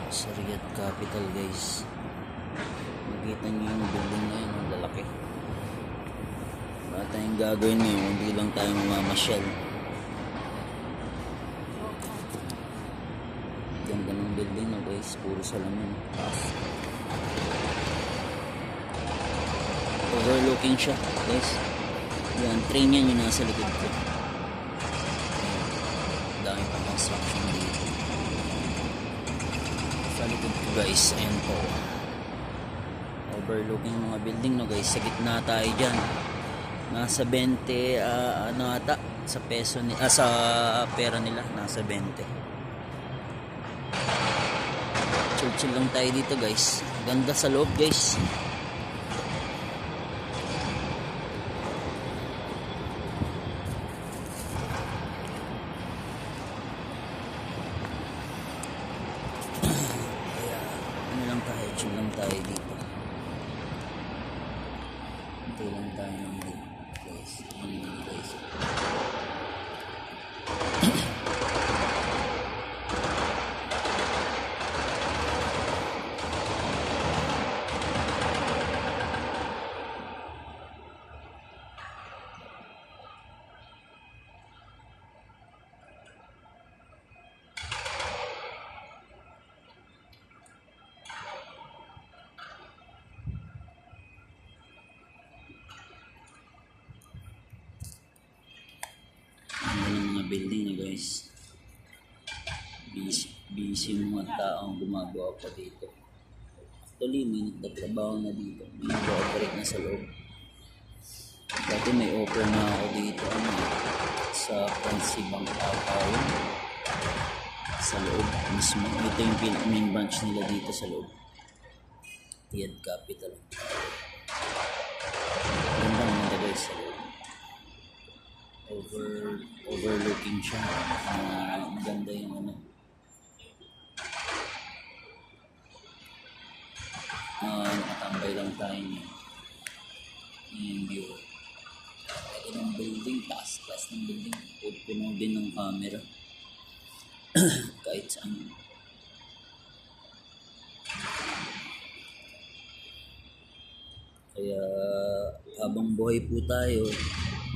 Sa Riyadh Capital, guys. Makita nyo yung building na yun, ang lalaki. Wala tayong gagawin ngayon, hindi lang tayo mamamasyal. Ganda ng building na, guys, puro salamin. Overlooking siya, guys. Yan, train yan yung nasa likod ko. Dami pa construction dito. Sa likod ko, guys, ayan po. Overlooking mga building, no, guys. Sa gitna tayo dyan. Nasa 20, ano ata, sa peso sa pera nila, nasa 20. Chill lang tayo dito, guys. Ganda sa loob, guys. Chill lang tayo dito. Ito lang tayo ng dito, guys. Guys. Building na, guys. Busy yung mga taong gumagawa pa dito. Actually, may nagtatrabaho na dito. May nag-operate na sa loob. Dati may offer na ako dito sa Fancy Bank Tao sa loob mismo. Ito yung main branch nila dito sa loob. Riyadh Capital. Ganda, guys, sa loob. Overlooking siya. Maganda yung ano. Nakatambay lang tayo niya. Yung view. Ito ng building, taas ng building. Puno din ng camera. Kahit saan. Kaya habang buhay po tayo,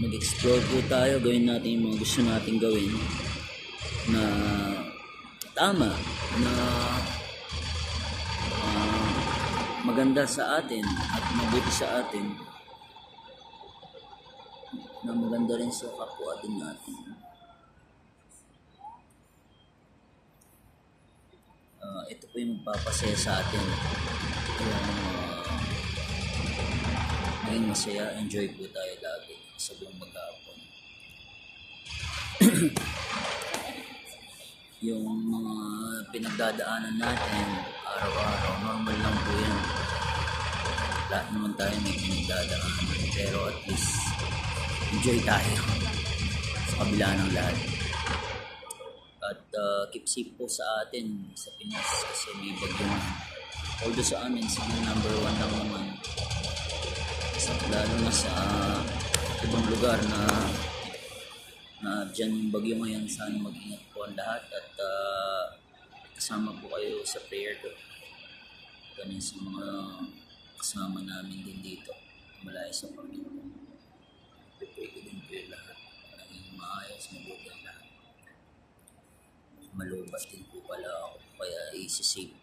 mag-explore po tayo, gawin natin yung mga gusto natin gawin na tama, na maganda sa atin at mabuti sa atin, na maganda rin sa kapwa din natin. Ito po yung magpapasaya sa atin. Maging masaya, enjoy po tayo lagi sa buong maghapon. Yung mga pinagdadaanan natin araw-araw, normal lang po yan. Lahat naman tayo may pinagdadaanan, pero at least enjoy tayo sa kabila ng lahat. At keep safe po sa atin sa Pinas kasi may bagyo na. Although sa amin, sige, number 1 lang naman. Lalo na sa ibang lugar na dyan yung bagyo ngayon. Sana mag-ingat po ang lahat at kasama po kayo sa prayer ko. Ganun sa mga kasama namin din dito malayo sa Panginoon. Pipray ko din po yung lahat. Naging maayos, mabuti ang lahat. Malubat din po pala ako kaya isi-save